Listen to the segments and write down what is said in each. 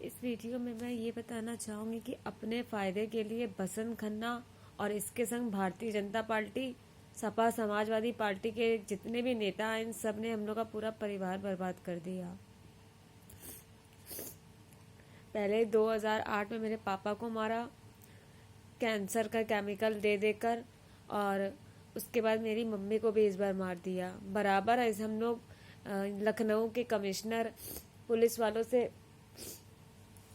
इस वीडियो में मैं ये बताना चाहूँगी कि अपने फ़ायदे के लिए बसंत खन्ना और इसके संग भारतीय जनता पार्टी, सपा, समाजवादी पार्टी के जितने भी नेता हैं, इन सब ने हम लोग का पूरा परिवार बर्बाद कर दिया। पहले 2008 में मेरे पापा को मारा कैंसर का केमिकल दे देकर, और उसके बाद मेरी मम्मी को भी इस बार मार दिया। बराबर ऐसे हम लोग लखनऊ के कमिश्नर पुलिस वालों से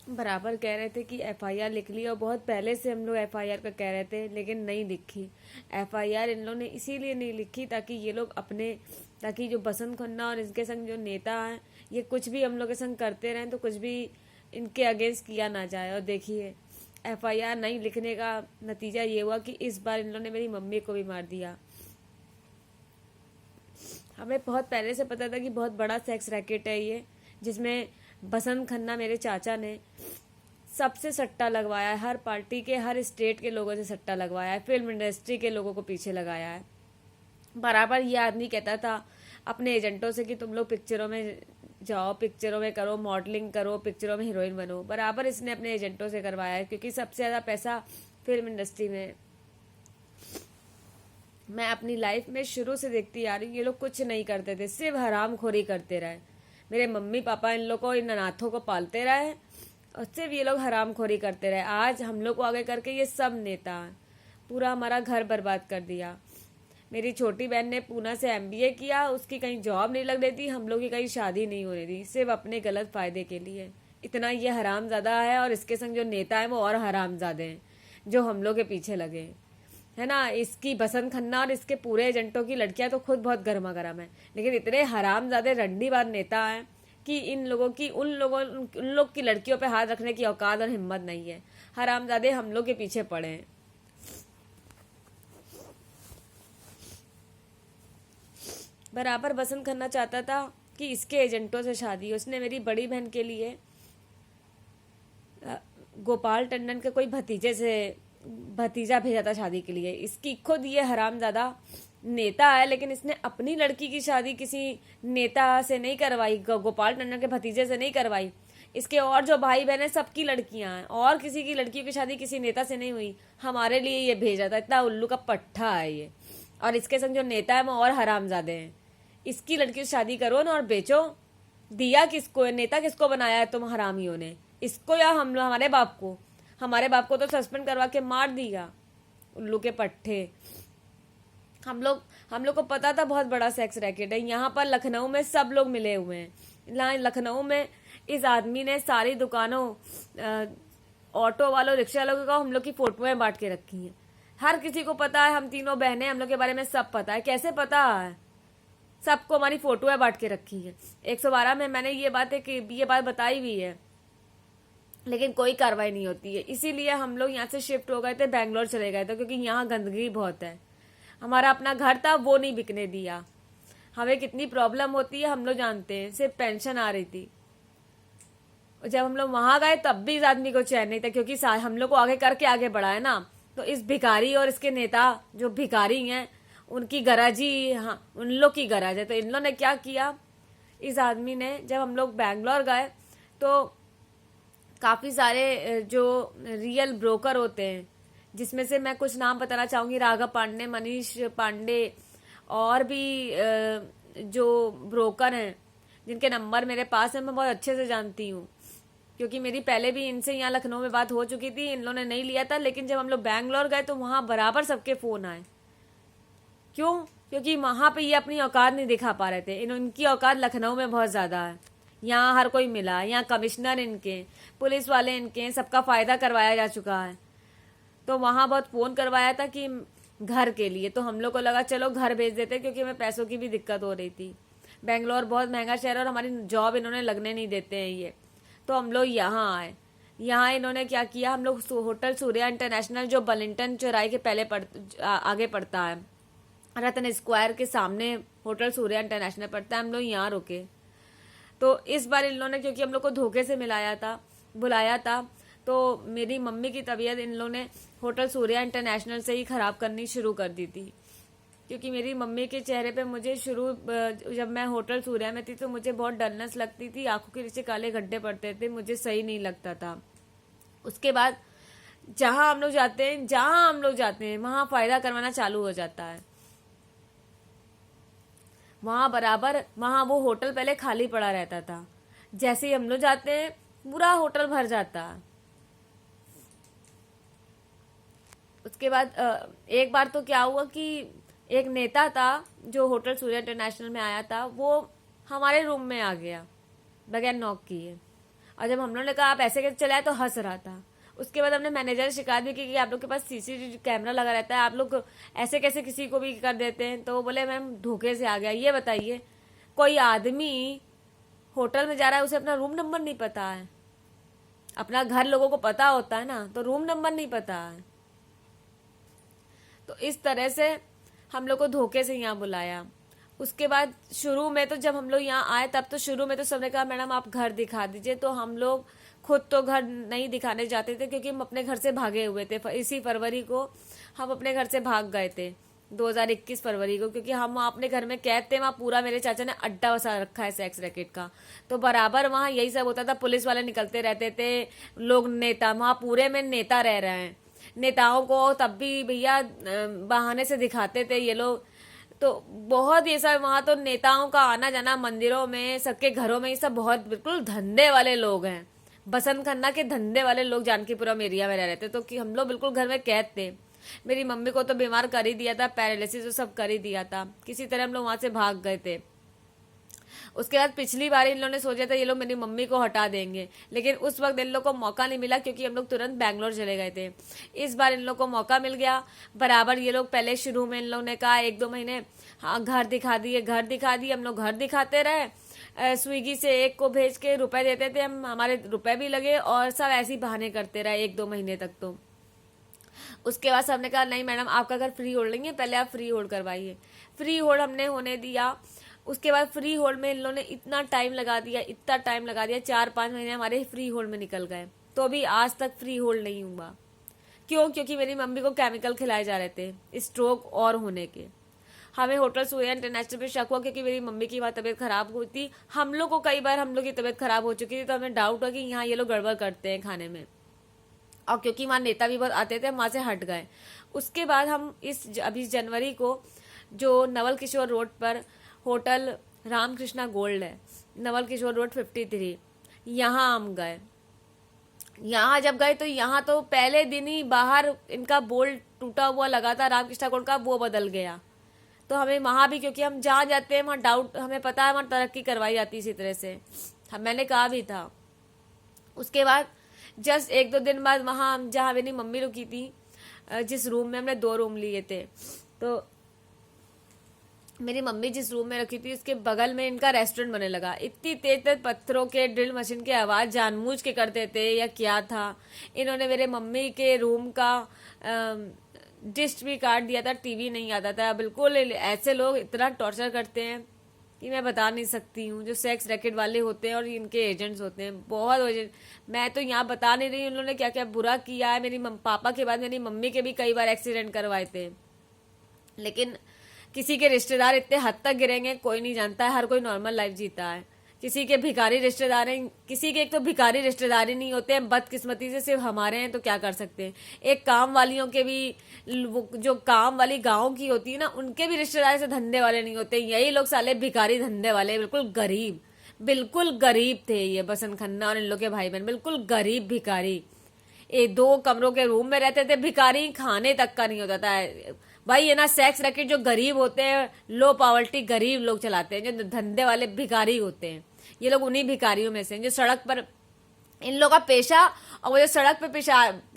बराबर कह रहे थे कि एफआईआर लिख ली, और बहुत पहले से हम लोग एफआईआर का कह रहे थे, लेकिन नहीं लिखी। एफआईआर इन लोगों ने इसीलिए नहीं लिखी ताकि ये लोग ताकि जो बसंत खन्ना और इनके संग जो नेता हैं, ये कुछ भी हम लोग के संग करते रहें तो कुछ भी इनके अगेंस्ट किया ना जाए। और देखिए, एफआईआर नहीं लिखने का नतीजा ये हुआ कि इस बार इन लोगों ने मेरी मम्मी को भी मार दिया। हमें बहुत पहले से पता था कि बहुत बड़ा सेक्स रैकेट है ये, जिसमें बसंत खन्ना मेरे चाचा ने सबसे सट्टा लगवाया है। हर पार्टी के, हर स्टेट के लोगों से सट्टा लगवाया है, फिल्म इंडस्ट्री के लोगों को पीछे लगाया है। बराबर ये आदमी कहता था अपने एजेंटों से कि तुम लोग पिक्चरों में जाओ, पिक्चरों में करो, मॉडलिंग करो, पिक्चरों में हीरोइन बनो। बराबर इसने अपने एजेंटों से करवाया है, क्योंकि सबसे ज़्यादा पैसा फिल्म इंडस्ट्री में। मैं अपनी लाइफ में शुरू से देखती आ रही हूँ, ये लोग कुछ नहीं करते थे, सिर्फ हरामखोरी करते रहे। मेरे मम्मी पापा इन लोग को, इन अनाथों को पालते रहे और सिर्फ ये लोग हरामखोरी करते रहे। आज हम लोग को आगे करके ये सब नेता पूरा हमारा घर बर्बाद कर दिया। मेरी छोटी बहन ने पूना से एमबीए किया, उसकी कहीं जॉब नहीं लग रही थी, हम लोग की कहीं शादी नहीं हो रही थी, सिर्फ अपने गलत फायदे के लिए। इतना ये हरामजादा है, और इसके संग जो नेता है वो और हरामजादे हैं, जो हम लोग के पीछे लगे है ना। इसकी बसंत खन्ना और इसके पूरे एजेंटों की लड़कियां तो खुद बहुत गर्मा गर्म है, लेकिन इतने हरामजादे रंडीबाज नेता हैं कि उन लोग की लड़कियों पे हाथ रखने की औकात और हिम्मत नहीं है। हरामजादे हम लोग के पीछे पड़े हैं। बराबर बसंत खन्ना चाहता था कि इसके एजेंटों से शादी। उसने मेरी बड़ी बहन के लिए गोपाल टंडन के कोई भतीजा भेजा था शादी के लिए। इसकी खुद ये हरामजादा नेता है, लेकिन इसने अपनी लड़की की शादी किसी नेता से नहीं करवाई, गोपाल टंडन के भतीजे से नहीं करवाई। इसके और जो भाई बहन है सबकी लड़कियां हैं, और किसी की लड़कियों की शादी किसी नेता से नहीं हुई। हमारे लिए ये भेजा था। इतना उल्लू का पट्टा है ये। और इसके संग जो नेता है वो और हरामजादे हैं। इसकी लड़की से शादी करो ना और बेचो। दिया किसको है? नेता किसको बनाया है तुम हरामियों ने? इसको या हमारे बाप को? हमारे बाप को तो सस्पेंड करवा के मार दिया, उल्लू के पट्टे। हम लोग को पता था बहुत बड़ा सेक्स रैकेट है। यहाँ पर लखनऊ में सब लोग मिले हुए हैं। लखनऊ में इस आदमी ने सारी दुकानों, ऑटो वालों, रिक्शा वालों को हम लोग की फोटोएं बांट के रखी हैं। हर किसी को पता है, हम तीनों बहनें, हम लोग के बारे में सब पता है। कैसे पता है? सबको हमारी फोटोएं बांट के रखी है। 112 में मैंने ये बात बताई हुई है, लेकिन कोई कार्रवाई नहीं होती है। इसीलिए हम लोग यहाँ से शिफ्ट हो गए थे, बैंगलोर चले गए थे, क्योंकि यहाँ गंदगी बहुत है। हमारा अपना घर था, वो नहीं बिकने दिया। हमें कितनी प्रॉब्लम होती है हम लोग जानते हैं। सिर्फ पेंशन आ रही थी। जब हम लोग वहां गए तब भी इस आदमी को चैन नहीं था, क्योंकि हम लोग को आगे करके आगे बढ़ा है ना। तो इस भिखारी और इसके नेता जो भिखारी हैं, उनकी गरज ही, हाँ, उन लोग की गरज है। तो इन लोगों ने क्या किया, इस आदमी ने, जब हम लोग बैंगलोर गए तो काफ़ी सारे जो रियल ब्रोकर होते हैं, जिसमें से मैं कुछ नाम बताना चाहूँगी, राघव पांडे, मनीष पांडे, और भी जो ब्रोकर हैं जिनके नंबर मेरे पास है, मैं बहुत अच्छे से जानती हूँ, क्योंकि मेरी पहले भी इनसे यहाँ लखनऊ में बात हो चुकी थी। इन लोगों ने नहीं लिया था, लेकिन जब हम लोग बैंगलोर गए तो वहाँ बराबर सबके फ़ोन आए। क्यों? क्योंकि वहाँ पे ये अपनी औकात नहीं दिखा पा रहे थे। इनकी औकात लखनऊ में बहुत ज़्यादा है। यहाँ हर कोई मिला, यहाँ कमिश्नर इनके, पुलिस वाले इनके, सबका फ़ायदा करवाया जा चुका है। तो वहाँ बहुत फ़ोन करवाया था कि घर के लिए, तो हम लोग को लगा चलो घर भेज देते, क्योंकि हमें पैसों की भी दिक्कत हो रही थी। बेंगलोर बहुत महंगा शहर, और हमारी जॉब इन्होंने लगने नहीं देते हैं ये। तो हम लोग यहाँ आए। यहाँ इन्होंने क्या किया, हम लोग होटल सूर्या इंटरनेशनल, जो बलिंगटन चौराहे के पहले आगे पड़ता है, रतन स्क्वायर के सामने होटल सूर्या इंटरनेशनल पड़ता है, हम लोग यहाँ रुके। तो इस बार इन लोगों ने, क्योंकि हम लोग को धोखे से बुलाया था, तो मेरी मम्मी की तबीयत इन लोगों ने होटल सूर्या इंटरनेशनल से ही ख़राब करनी शुरू कर दी थी। क्योंकि मेरी मम्मी के चेहरे पे मुझे जब मैं होटल सूर्या में थी तो मुझे बहुत डलनेस लगती थी, आंखों के नीचे काले गड्ढे पड़ते थे, मुझे सही नहीं लगता था। उसके बाद जहां हम लोग जाते हैं वहां फायदा करवाना चालू हो जाता है। वहां वो होटल पहले खाली पड़ा रहता था, जैसे ही हम लोग जाते हैं पूरा होटल भर जाता है। उसके बाद एक बार तो क्या हुआ कि एक नेता था जो होटल सूर्या इंटरनेशनल में आया था, वो हमारे रूम में आ गया बगैर नॉक किए, और जब हम लोगों ने कहा आप ऐसे कैसे चलाए तो हंस रहा था। उसके बाद हमने मैनेजर से शिकायत भी की कि आप लोग के पास सीसीटीवी कैमरा लगा रहता है, आप लोग ऐसे कैसे किसी को भी कर देते हैं। तो वो बोले मैम धोखे से आ गया। ये बताइए, कोई आदमी होटल में जा रहा है, उसे अपना रूम नंबर नहीं पता है? अपना घर लोगों को पता होता है ना, तो रूम नंबर नहीं पता है। तो इस तरह से हम लोग को धोखे से यहाँ बुलाया। उसके बाद शुरू में तो जब हम लोग यहाँ आए तब तो शुरू में तो सबने कहा मैडम आप घर दिखा दीजिए, तो हम लोग खुद तो घर नहीं दिखाने जाते थे क्योंकि हम अपने घर से भागे हुए थे। इसी फरवरी को हम अपने घर से भाग गए थे, 2021 फरवरी को, क्योंकि हम वहाँ अपने घर में कैद थे। वहाँ पूरा मेरे चाचा ने अड्डा बसा रखा है सेक्स रैकेट का, तो बराबर वहाँ यही सब होता था। पुलिस वाले निकलते रहते थे, लोग नेता वहाँ पूरे में नेता रह रहे हैं। नेताओं को तब भी भैया बहाने से दिखाते थे ये लोग। तो बहुत ये सब वहां तो नेताओं का आना जाना मंदिरों में, सबके घरों में, ये सब बहुत बिल्कुल धंधे वाले लोग हैं। बसंत खन्ना के धंधे वाले लोग जानकीपुरम एरिया में रह रहे थे। तो कि हम लोग बिल्कुल घर में कैद थे। मेरी मम्मी को तो बीमार कर ही दिया था, पैरालिसिस वो सब कर ही दिया था। किसी तरह हम लोग वहां से भाग गए थे। उसके बाद पिछली बार इन लोगों ने सोचा था ये लोग मेरी मम्मी को हटा देंगे, लेकिन उस वक्त इन लोग को मौका नहीं मिला क्योंकि हम लोग तुरंत बैंगलोर चले गए थे। इस बार इन लोग को मौका मिल गया। बराबर ये लोग पहले शुरू में इन लोगों ने कहा 1-2 महीने हाँ घर दिखा दिए, घर दिखा दिए। हम लोग घर दिखाते रहे, स्विगी से एक को भेज के रुपए देते थे हम, हमारे रुपए भी लगे और सब ऐसे ही बहाने करते रहे 1-2 महीने तक। तो उसके बाद सबने कहा नहीं मैडम आपका घर फ्री होल्ड लेंगे, पहले आप फ्री होल्ड करवाइए। फ्री होल्ड हमने होने दिया। उसके बाद फ्री होल्ड में इन लोगों ने इतना टाइम लगा दिया, 4-5 महीने हमारे फ्री होल्ड में निकल गए, तो अभी आज तक फ्री होल्ड नहीं हुआ। क्यों? क्योंकि मेरी मम्मी को केमिकल खिलाए जा रहे थे स्ट्रोक और होने के। हमें होटल सूर्या इंटरनेशनल पे शक हुआ क्योंकि मेरी मम्मी की वहाँ तबीयत खराब हुई थी। हम लोग को कई बार हम लोग की तबीयत खराब हो चुकी थी, तो हमें डाउट हुआ कि यहाँ ये लोग गड़बड़ करते हैं खाने में, और क्योंकि वहाँ नेता भी बहुत आते थे हम वहाँ से हट गए। उसके बाद हम अभी जनवरी को जो नवल किशोर रोड पर होटल रामकृष्णा गोल्ड है, नवल किशोर रोड 53, यहाँ हम गए। यहाँ जब गए तो यहाँ तो पहले दिन ही बाहर इनका बोल्ट टूटा हुआ लगा था रामकृष्णा गोल्ड का, वो बदल गया। तो हमें वहाँ भी, क्योंकि हम जहाँ जाते हैं वहाँ डाउट, हमें पता है वहाँ तरक्की करवाई जाती इसी तरह से, मैंने कहा भी था। उसके बाद जस्ट 1-2 दिन बाद वहाँ जहाँ मेरी मम्मी रुकी थी, जिस रूम में हमने 2 रूम लिए थे, तो मेरी मम्मी जिस रूम में रखी थी उसके बगल में इनका रेस्टोरेंट बनने लगा। इतनी तेज तेज पत्थरों के ड्रिल मशीन की आवाज़ जानबूझ के करते थे या क्या था। इन्होंने मेरे मम्मी के रूम का डिश भी काट दिया था, टीवी नहीं आता था। बिल्कुल ऐसे लोग इतना टॉर्चर करते हैं कि मैं बता नहीं सकती हूँ। जो सेक्स रैकेट वाले होते हैं और इनके एजेंट्स होते हैं, बहुत मैं तो यहाँ बता नहीं रही उन्होंने क्या क्या बुरा किया है। मेरी पापा के बाद मेरी मम्मी के भी कई बार एक्सीडेंट करवाए थे, लेकिन किसी के रिश्तेदार इतने हद तक गिरेंगे कोई नहीं जानता है। हर कोई नॉर्मल लाइफ जीता है। किसी के भिखारी रिश्तेदार हैं, किसी के एक तो भिखारी रिश्तेदार ही नहीं होते हैं, बदकिस्मती से सिर्फ हमारे हैं, तो क्या कर सकते हैं। एक काम वालियों के भी, जो काम वाली गाँव की होती है ना, उनके भी रिश्तेदार से धंधे वाले नहीं होते। यही लोग साले भिखारी धंधे वाले, बिल्कुल गरीब थे ये बसंत खन्ना और इन लोग के भाई बहन, बिल्कुल गरीब भिखारी। 2 कमरों के रूम में रहते थे भिखारी, खाने तक का नहीं होता था भाई। ये ना सेक्स रैकेट जो गरीब होते हैं, लो पावर्टी गरीब लोग चलाते हैं, जो धंधे वाले भिखारी होते हैं, ये लोग उन्हीं भिखारियों में से जो सड़क पर, इन लोग का पेशा, और वो जो सड़क पे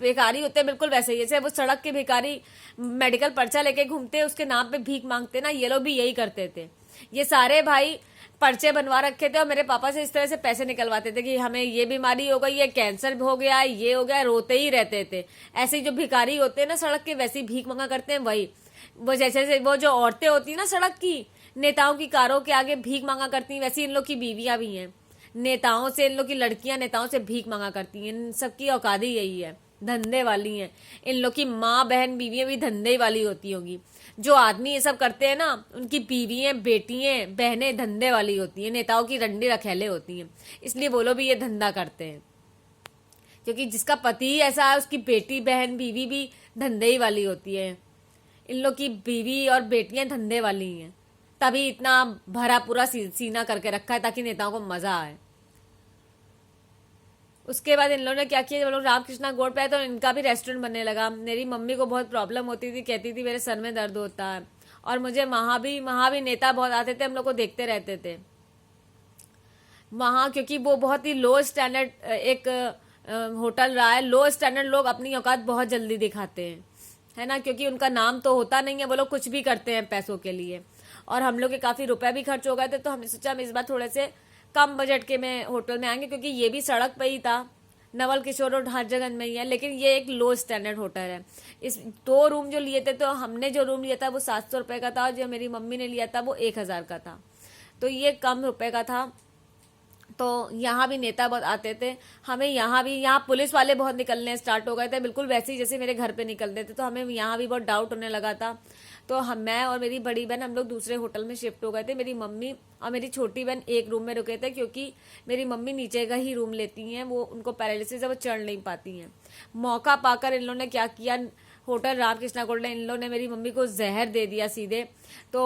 भिखारी होते हैं बिल्कुल वैसे ही, जैसे वो सड़क के भिखारी मेडिकल पर्चा लेके घूमते हैं, उसके नाम पे भीख मांगते ना, ये लोग भी यही करते थे। ये सारे भाई पर्चे बनवा रखे थे और मेरे पापा से इस तरह से पैसे निकलवाते थे कि हमें ये बीमारी हो गई है, कैंसर हो गया, ये हो गया, रोते ही रहते थे। ऐसे ही जो भिखारी होते हैं ना सड़क के, वैसे ही भीख मांगा करते हैं। वही वो जैसे वो जो औरतें होती है ना सड़क की, नेताओं की कारों के आगे भीख मांगा करती हैं, वैसे इन लोग की बीवियां भी हैं। नेताओं से, इन लोग की लड़कियां नेताओं से भीख मांगा करती हैं। इन सबकी औकात ही यही है। धंधे वाली हैं। इन लोग की माँ बहन बीवियां भी धंधे वाली होती होंगी। जो आदमी ये सब करते हैं ना, उनकी बीवियां बेटियां बहनें धंधे वाली होती हैं, नेताओं की रंडी रखेले होती हैं, इसलिए वो लोग भी ये धंधा करते हैं। क्योंकि जिसका पति ही ऐसा है, उसकी बेटी बहन बीवी भी धंधे ही वाली होती है। इन लोग की बीवी और बेटियां धंधे वाली हैं, तभी इतना भरा पूरा सीना करके रखा है ताकि नेताओं को मजा आए। उसके बाद इन लोगों ने क्या किया, जब लोग रामकृष्णा गोड पे आए तो इनका भी रेस्टोरेंट बनने लगा। मेरी मम्मी को बहुत प्रॉब्लम होती थी, कहती थी मेरे सर में दर्द होता है, और मुझे वहाँ भी नेता बहुत आते थे, हम लोग को देखते रहते थे वहाँ, क्योंकि वो बहुत ही लो स्टैंडर्ड एक होटल रहा है। लो स्टैंडर्ड लोग अपनी औकात बहुत जल्दी दिखाते हैं, है ना, क्योंकि उनका नाम तो होता नहीं है, वो लोग कुछ भी करते हैं पैसों के लिए। और हम लोग के काफ़ी रुपए भी खर्च हो गए थे, तो हमने सोचा हम इस बार थोड़े से कम बजट के में होटल में आएंगे, क्योंकि ये भी सड़क पे ही था, नवल किशोर रोड हरजगंज में ही है, लेकिन ये एक लो स्टैंडर्ड होटल है। इस 2 रूम जो लिए थे, तो हमने जो रूम लिया था वो 700 रुपये का था, और जो मेरी मम्मी ने लिया था वो 1000 का था, तो ये कम रुपए का था। तो यहाँ भी नेता बहुत आते थे, हमें यहाँ पुलिस वाले बहुत निकलने स्टार्ट हो गए थे, बिल्कुल वैसे ही जैसे मेरे घर पे निकलते थे, तो हमें यहाँ भी बहुत डाउट होने लगा था। तो मैं और मेरी बड़ी बहन हम लोग दूसरे होटल में शिफ्ट हो गए थे। मेरी मम्मी और मेरी छोटी बहन एक रूम में रुके थे, क्योंकि मेरी मम्मी नीचे का ही रूम लेती हैं, वो उनको पैरालिसिस है, वो चढ़ नहीं पाती हैं। मौका पाकर इन लोगों ने क्या किया, होटल रामकृष्णा गोल्ड इन लोगों ने मेरी मम्मी को जहर दे दिया सीधे। तो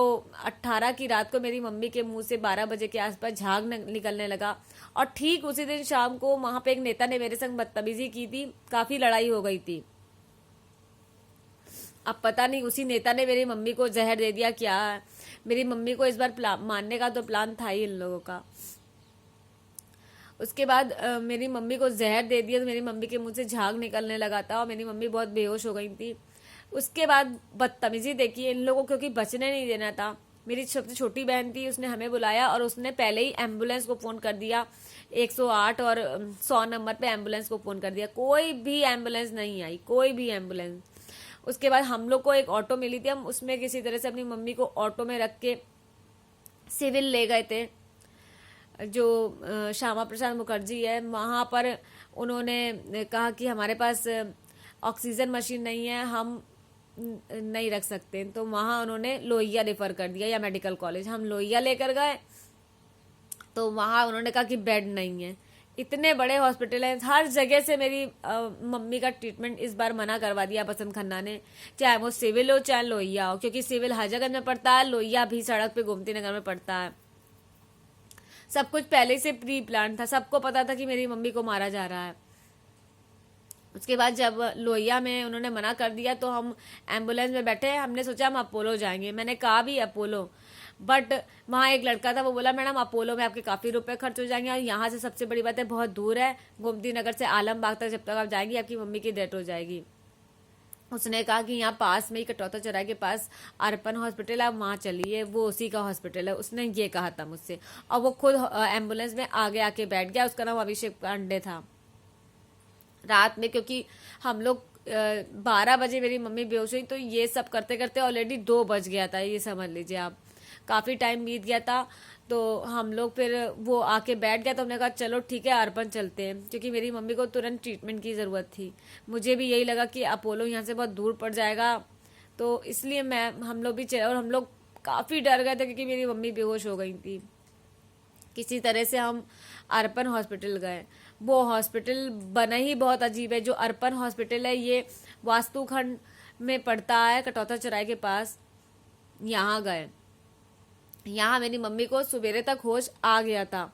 18 की रात को मेरी मम्मी के मुंह से 12 बजे के आसपास झाग निकलने लगा, और ठीक उसी दिन शाम को वहां पे एक नेता ने मेरे संग बदतमीजी की थी, काफी लड़ाई हो गई थी। अब पता नहीं उसी नेता ने मेरी मम्मी को जहर दे दिया क्या। मेरी मम्मी को इस बार मारने का तो प्लान था ही इन लोगों का। उसके बाद मेरी मम्मी को जहर दे दिया, तो मेरी मम्मी के मुंह से झाग निकलने लगा था, और मेरी मम्मी बहुत बेहोश हो गई थी। उसके बाद बदतमीजी देखी इन लोगों को, क्योंकि बचने नहीं देना था। मेरी सबसे छोटी बहन थी, उसने हमें बुलाया, और उसने पहले ही एम्बुलेंस को फ़ोन कर दिया, 108 और 100 नंबर पे एम्बुलेंस को फ़ोन कर दिया। कोई भी एम्बुलेंस नहीं आई, कोई भी एम्बुलेंस। उसके बाद हम लोग को एक ऑटो मिली थी, हम उसमें किसी तरह से अपनी मम्मी को ऑटो में रख के सिविल ले गए थे, जो श्यामा प्रसाद मुखर्जी है वहाँ पर। उन्होंने कहा कि हमारे पास ऑक्सीजन मशीन नहीं है, हम नहीं रख सकते, तो वहाँ उन्होंने लोहिया रेफर कर दिया, या मेडिकल कॉलेज। हम लोहिया लेकर गए, तो वहाँ उन्होंने कहा कि बेड नहीं है। इतने बड़े हॉस्पिटल हैं, हर जगह से मेरी मम्मी का ट्रीटमेंट इस बार मना करवा दिया बसंत खन्ना ने, चाहे वो सिविल हो चाहे लोहिया हो, क्योंकि सिविल हरजगंज में पड़ता है, लोहिया भी सड़क पे गोमती नगर में पड़ता है। सब कुछ पहले से प्री प्लान था, सबको पता था कि मेरी मम्मी को मारा जा रहा है। उसके बाद जब लोहिया में उन्होंने मना कर दिया, तो हम एम्बुलेंस में बैठे, हमने सोचा हम अपोलो जाएंगे। मैंने कहा भी अपोलो, बट वहाँ एक लड़का था, वो बोला मैडम अपोलो में आपके काफ़ी रुपए खर्च हो जाएंगे, और यहाँ से सबसे बड़ी बात है बहुत दूर है, गोमती नगर से आलमबाग तक जब तक आप जाएंगी आपकी मम्मी की डेथ हो जाएगी। उसने कहा कि यहाँ पास में ही कटौता चौराहे के पास अर्पण हॉस्पिटल है, आप वहाँ चलिए, वो उसी का हॉस्पिटल है। उसने ये कहा था मुझसे, और वो खुद एम्बुलेंस में आगे आके बैठ गया। उसका नाम अभिषेक पांडे था। रात में, क्योंकि हम लोग 12 बजे मेरी मम्मी बेहोश हुई, तो ये सब करते करते ऑलरेडी 2 बज गया था, ये समझ लीजिए आप, काफ़ी टाइम बीत गया था। तो हम लोग फिर वो आके बैठ गया, तो हमने कहा चलो ठीक है अर्पण चलते हैं, क्योंकि मेरी मम्मी को तुरंत ट्रीटमेंट की ज़रूरत थी। मुझे भी यही लगा कि अपोलो यहाँ से बहुत दूर पड़ जाएगा, तो इसलिए हम लोग भी चले, और हम लोग काफ़ी डर गए थे क्योंकि मेरी मम्मी बेहोश हो गई थी। किसी तरह से हम अर्पण हॉस्पिटल गए। वो हॉस्पिटल बना ही बहुत अजीब है। जो अर्पण हॉस्पिटल है ये वास्तुखंड में पड़ता है, कटौता चौराहे के पास। यहाँ गए, यहाँ मेरी मम्मी को सवेरे तक होश आ गया था।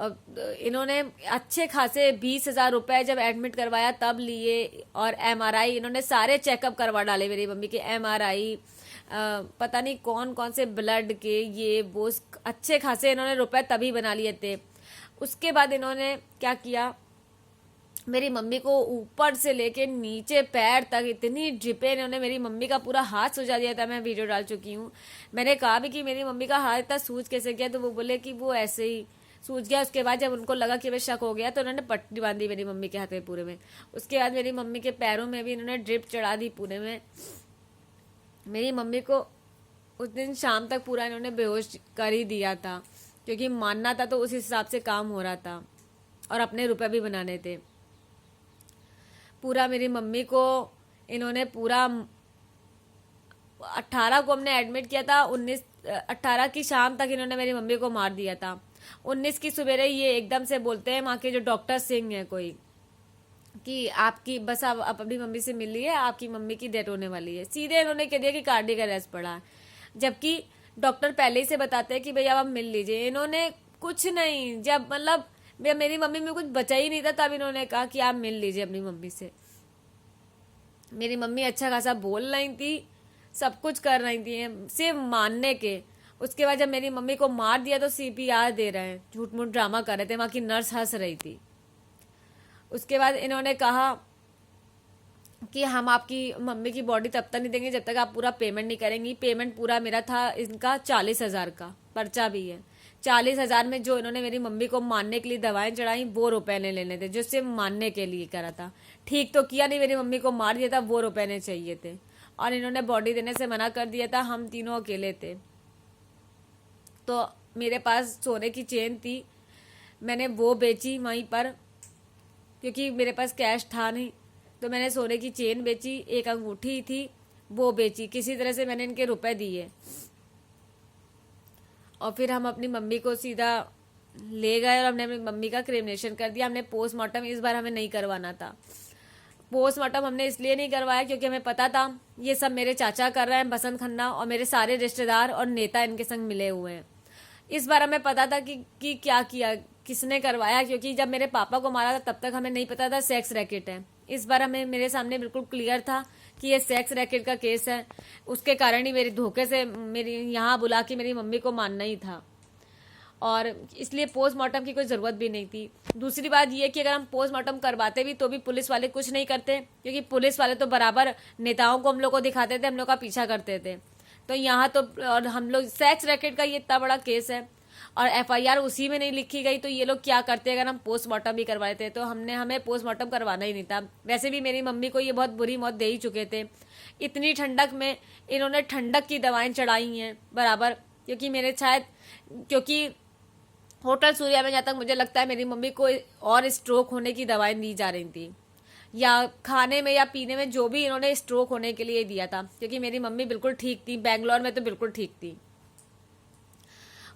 इन्होंने अच्छे खासे 20,000 रुपए जब एडमिट करवाया तब लिए, और एमआरआई इन्होंने सारे चेकअप करवा डाले मेरी मम्मी के, एमआरआई पता नहीं कौन कौन से ब्लड के, ये वो अच्छे खासे इन्होंने रुपए तभी बना लिए थे। उसके बाद इन्होंने क्या किया, मेरी मम्मी को ऊपर से लेके नीचे पैर तक इतनी ड्रिपें इन्होंने मेरी मम्मी का पूरा हाथ सुझा दिया था। मैं वीडियो डाल चुकी हूँ। मैंने कहा भी कि मेरी मम्मी का हाथ इतना सूज कैसे गया, तो वो बोले कि वो ऐसे ही सूज गया। उसके बाद जब उनको लगा कि वे शक हो गया, तो उन्होंने पट्टी बांधी मेरी मम्मी के हाथ में पूरे में। उसके बाद मेरी मम्मी के पैरों में भी इन्होंने ड्रिप चढ़ा दी पूरे में। मेरी मम्मी को उस दिन शाम तक पूरा इन्होंने बेहोश कर ही दिया था, क्योंकि मानना था तो उस हिसाब से काम हो रहा था, और अपने रुपए भी बनाने थे। पूरा मेरी मम्मी को इन्होंने पूरा 18 को हमने एडमिट किया था, 18 की शाम तक इन्होंने मेरी मम्मी को मार दिया था। 19 की सवेरे ये एकदम से बोलते हैं वहाँ के जो डॉक्टर सिंह है कोई कि आपकी बस आप अपनी मम्मी से मिल ली है, आपकी मम्मी की डेथ होने वाली है। सीधे इन्होंने कह दिया कि कार्डियक अरेस्ट पड़ा है, जबकि डॉक्टर पहले ही से बताते हैं कि भैया आप मिल लीजिए। इन्होंने कुछ नहीं, जब मतलब मेरी मम्मी में कुछ बचा ही नहीं था तब इन्होंने कहा कि आप मिल लीजिए अपनी मम्मी से। मेरी मम्मी अच्छा खासा बोल रही थी, सब कुछ कर रही थी सिर्फ मानने के। उसके बाद जब मेरी मम्मी को मार दिया तो CPR दे रहे हैं, झूठ मूठ ड्रामा कर रहे थे, वहाँ की नर्स हंस रही थी। उसके बाद इन्होंने कहा कि हम आपकी मम्मी की बॉडी तब तक नहीं देंगे जब तक आप पूरा पेमेंट नहीं करेंगी। पेमेंट पूरा मेरा था इनका 40,000 का, पर्चा भी है। 40,000 में जो इन्होंने मेरी मम्मी को मारने के लिए दवाएं चढ़ाई वो रुपए ने लेने थे, जो सिर्फ मारने के लिए करा था। ठीक तो किया नहीं, मेरी मम्मी को मार दिया था, वो रुपए ने चाहिए थे और इन्होंने बॉडी देने से मना कर दिया था। हम तीनों अकेले थे, तो मेरे पास सोने की चेन थी, मैंने वो बेची वहीं पर क्योंकि मेरे पास कैश था नहीं। तो मैंने सोने की चेन बेची, एक अंगूठी थी वो बेची, किसी तरह से मैंने इनके रुपए दिए और फिर हम अपनी मम्मी को सीधा ले गए और हमने अपनी मम्मी का क्रेमेशन कर दिया। हमने पोस्टमार्टम इस बार हमें नहीं करवाना था। पोस्टमार्टम हमने इसलिए नहीं करवाया क्योंकि हमें पता था ये सब मेरे चाचा कर रहे हैं, बसंत खन्ना, और मेरे सारे रिश्तेदार और नेता इनके संग मिले हुए हैं। इस बार हमें पता था कि क्या किया, किसने करवाया, क्योंकि जब मेरे पापा को मारा था तब तक हमें नहीं पता था सेक्स रैकेट है। इस बार हमें मेरे सामने बिल्कुल क्लियर था कि ये सेक्स रैकेट का केस है। उसके कारण ही मेरे धोखे से मेरी यहाँ बुला के मेरी मम्मी को मानना ही था और इसलिए पोस्टमार्टम की कोई ज़रूरत भी नहीं थी। दूसरी बात ये कि अगर हम पोस्टमार्टम करवाते भी तो भी पुलिस वाले कुछ नहीं करते, क्योंकि पुलिस वाले तो बराबर नेताओं को हम लोग को दिखाते थे, हम लोग का पीछा करते थे। तो यहाँ तो और हम लोग सेक्स रैकेट का ये इतना बड़ा केस है और FIR उसी में नहीं लिखी गई, तो ये लोग क्या करते अगर हम पोस्टमार्टम भी करवाए थे। तो हमें पोस्टमार्टम करवाना ही नहीं था। वैसे भी मेरी मम्मी को ये बहुत बुरी मौत दे ही चुके थे। इतनी ठंडक में इन्होंने ठंडक की दवाएं चढ़ाई हैं बराबर, क्योंकि होटल सूर्या में जहाँ तक मुझे लगता है मेरी मम्मी को और स्ट्रोक होने की दवाएं दी जा रही थी, या खाने में या पीने में, जो भी इन्होंने स्ट्रोक होने के लिए दिया था, क्योंकि मेरी मम्मी बिल्कुल ठीक थी। बेंगलोर में तो बिल्कुल ठीक थी।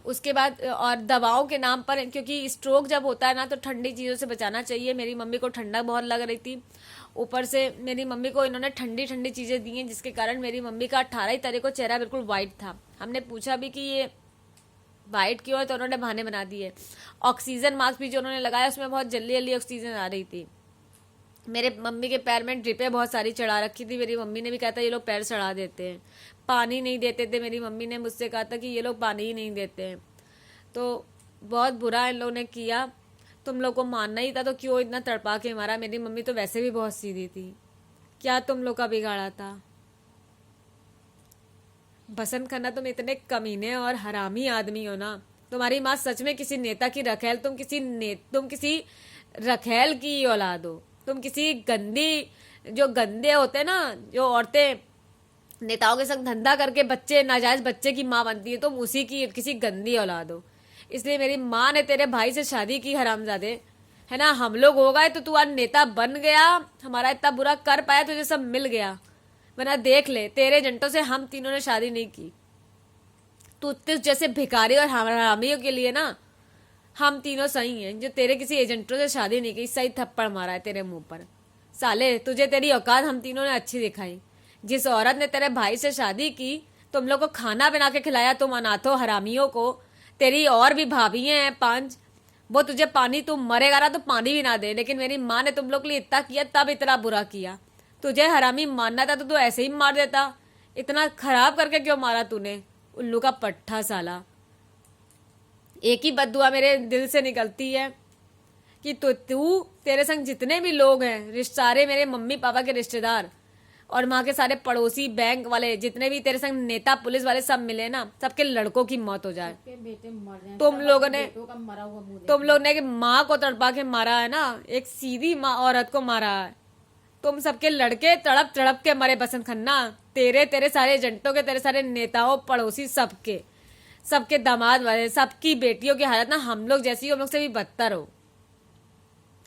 उसके बाद और दवाओं के नाम पर, क्योंकि स्ट्रोक जब होता है ना तो ठंडी चीज़ों से बचाना चाहिए। मेरी मम्मी को ठंडक बहुत लग रही थी, ऊपर से मेरी मम्मी को इन्होंने ठंडी ठंडी चीज़ें दी हैं, जिसके कारण मेरी मम्मी का 18 तारीख को चेहरा बिल्कुल वाइट था। हमने पूछा भी कि ये वाइट क्यों है, तो उन्होंने बहाने बना दिए। ऑक्सीजन मास्क भी जो उन्होंने लगाया उसमें बहुत जल्दी जल्दी ऑक्सीजन आ रही थी। मेरे मम्मी के पैर में ड्रिपें बहुत सारी चढ़ा रखी थी। मेरी मम्मी ने भी कहा था ये लोग पैर चढ़ा देते हैं, पानी नहीं देते थे। मेरी मम्मी ने मुझसे कहा था कि ये लोग पानी ही नहीं देते हैं। तो बहुत बुरा इन लोगों ने किया। तुम लोग को मानना ही था तो क्यों इतना तड़पा के मारा। मेरी मम्मी तो वैसे भी बहुत सीधी थी, क्या तुम लोग का बिगाड़ा था। बसंत खन्ना, तुम इतने कमीने और हरामी आदमी हो ना। तुम्हारी माँ सच में किसी नेता की रखेल, तुम किसी रखेल की औलाद हो। तुम किसी जो गंदे होते हैं ना, जो औरतें नेताओं के संग धंधा करके नाजायज बच्चे की माँ बनती है, तुम उसी की किसी गंदी औलाद हो। इसलिए मेरी माँ ने तेरे भाई से शादी की, हरामजादे, है ना। हम लोग हो गए तो तू आज नेता बन गया, हमारा इतना बुरा कर पाया, तुझे सब मिल गया। वरना देख ले, तेरे एजेंटों से हम तीनों ने शादी नहीं की। तू जैसे भिखारी और हरामियों के लिए ना हम तीनों सही हैं, जो तेरे किसी एजेंटों से शादी नहीं की। सही थप्पड़ मारा है तेरे मुंह पर। साले, तुझे तेरी औकात हम तीनों ने अच्छी दिखाई। जिस औरत ने तेरे भाई से शादी की, तुम लोग को खाना बना के खिलाया, तुम अनाथों हरामियों को। तेरी और भी भाभियां हैं 5, वो तुझे पानी, तुम मरेगा ना तो पानी भी ना दे। लेकिन मेरी माँ ने तुम लोग के लिए इतना किया, तब इतना बुरा किया। तुझे हरामी मानना था तो तू ऐसे ही मार देता। इतना खराब करके क्यों मारा तूने, उल्लू का पट्ठा साला। एक ही बद्दुआ मेरे दिल से निकलती है कि तू तेरे संग जितने भी लोग हैं, सारे मेरे मम्मी पापा के रिश्तेदार और वहाँ के सारे पड़ोसी, बैंक वाले, जितने भी तेरे संग नेता पुलिस वाले सब मिले ना, सबके लड़कों की मौत हो जाए। बेटे मर जाए। तुम लोग ने माँ को तड़पा के मारा है ना, एक सीधी माँ औरत को मारा है। तुम सबके लड़के तड़प तड़प के मरे बसंत खन्ना। तेरे सारे एजेंटों के, तेरे सारे नेताओं, पड़ोसी, सबके दामाद वाले, सबकी बेटियों की हालत ना हम लोग जैसी, हम लोग से भी बदतर हो।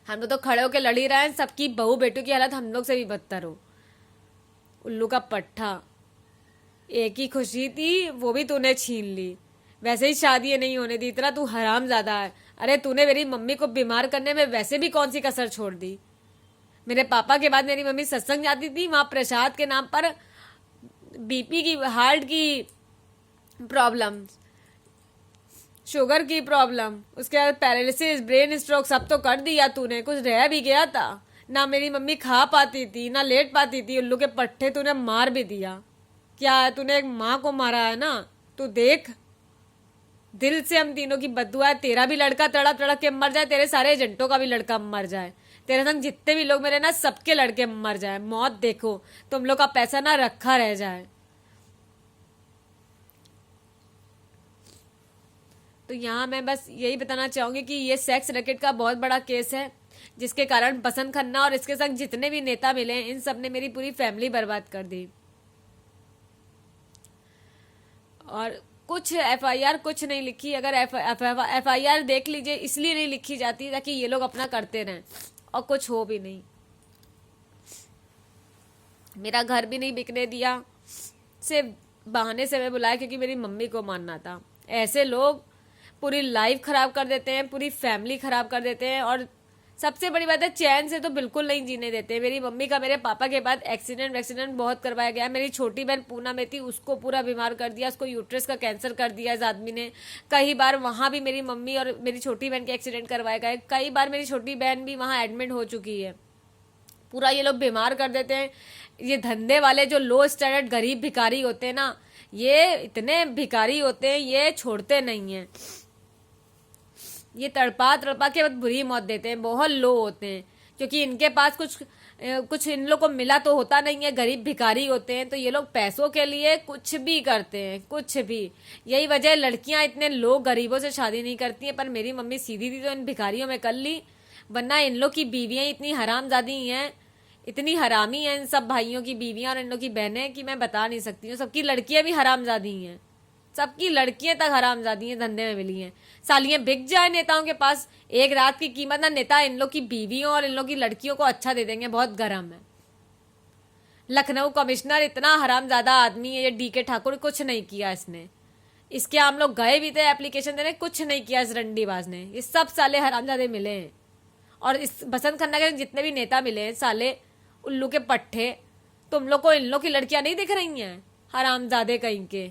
हम लोग तो खड़े होके लड़ ही रहे हैं, सबकी बहू बेटों की हालत हम लोग से भी बदतर हो। उल्लू का पट्टा, एक ही खुशी थी वो भी तूने छीन ली, वैसे ही शादी नहीं होने दी, इतना तू हरामजादा है। अरे तूने मेरी मम्मी को बीमार करने में वैसे भी कौन सी कसर छोड़ दी। मेरे पापा के बाद मेरी मम्मी सत्संग जाती थी, वहां प्रसाद के नाम पर बीपी की, हार्ट की प्रॉब्लम, शुगर की प्रॉब्लम, उसके बाद पैरालिसिस, ब्रेन स्ट्रोक, सब तो कर दिया तूने, कुछ रह भी गया था? ना मेरी मम्मी खा पाती थी ना लेट पाती थी, उल्लू के पट्टे तूने मार भी दिया। क्या है, तूने एक माँ को मारा है ना, तू देख। दिल से हम तीनों की बद्दुआ है, तेरा भी लड़का तड़प तड़प के मर जाए, तेरे सारे एजेंटों का भी लड़का मर जाए, तेरे संग जितने भी लोग मेरे ना सबके लड़के मर जाए, मौत देखो, तुम लोग का पैसा ना रखा रह जाए। तो यहाँ मैं बस यही बताना चाहूंगी कि ये सेक्स रैकेट का बहुत बड़ा केस है, जिसके कारण बसंत खन्ना और इसके संग जितने भी नेता मिले इन सब ने मेरी पूरी फैमिली बर्बाद कर दी। और कुछ एफआईआर कुछ नहीं लिखी। अगर एफआईआर देख लीजिए, इसलिए नहीं लिखी जाती ताकि ये लोग अपना करते रहें, और कुछ हो भी नहीं। मेरा घर भी नहीं बिकने दिया, सिर्फ बहाने से मैं बुलाया क्योंकि मेरी मम्मी को मानना था। ऐसे लोग पूरी लाइफ खराब कर देते हैं, पूरी फैमिली खराब कर देते हैं, और सबसे बड़ी बात है चैन से तो बिल्कुल नहीं जीने देते। मेरी मम्मी का मेरे पापा के बाद एक्सीडेंट बहुत करवाया गया। मेरी छोटी बहन पूना में थी, उसको पूरा बीमार कर दिया, उसको यूट्रस का कैंसर कर दिया इस आदमी ने। कई बार वहां भी मेरी मम्मी और मेरी छोटी बहन के एक्सीडेंट करवाए गए, कई बार मेरी छोटी बहन भी वहां एडमिट हो चुकी है। पूरा ये लोग बीमार कर देते हैं। ये धंधे वाले जो लो स्टैंडर्ड गरीब भिखारी होते हैं ना, ये इतने भिखारी होते हैं, ये छोड़ते नहीं हैं। ये तड़पा तड़पा के बहुत बुरी मौत देते हैं, बहुत लो होते हैं, क्योंकि इनके पास कुछ इन लोग को मिला तो होता नहीं है, गरीब भिखारी होते हैं, तो ये लोग पैसों के लिए कुछ भी करते हैं, कुछ भी। यही वजह लड़कियां इतने लोग गरीबों से शादी नहीं करती हैं, पर मेरी मम्मी सीधी थी तो इन भिखारियों में कर ली, वरना इन लोग की बीवियां इतनी हरामजादी हैं, इतनी हरामी हैं इन सब भाइयों की बीवियां और इन लोग की बहनें कि मैं बता नहीं सकती हूँ। सबकी लड़कियां भी हरामजादी हैं, सबकी लड़कियां तक हरामजादी हैं, धंधे में मिली हैं। सालियां बिक जाए नेताओं के पास, एक रात की कीमत ना नेता इन लोग की बीवियों और इन लोग की लड़कियों को अच्छा दे देंगे, बहुत गर्म है। लखनऊ कमिश्नर इतना हरामजादा आदमी है ये डीके ठाकुर, कुछ नहीं किया इसने। इसके हम लोग गए भी थे एप्लीकेशन देने, कुछ नहीं किया इस रंडीबाज ने। ये सब साले हरामजादे मिले हैं, और इस बसंत खन्ना के जितने भी नेता मिले हैं साले उल्लू के पट्टे। तुम लोग को इन लोग की लड़कियां नहीं दिख रही हैं, हरामजादे कहीं के।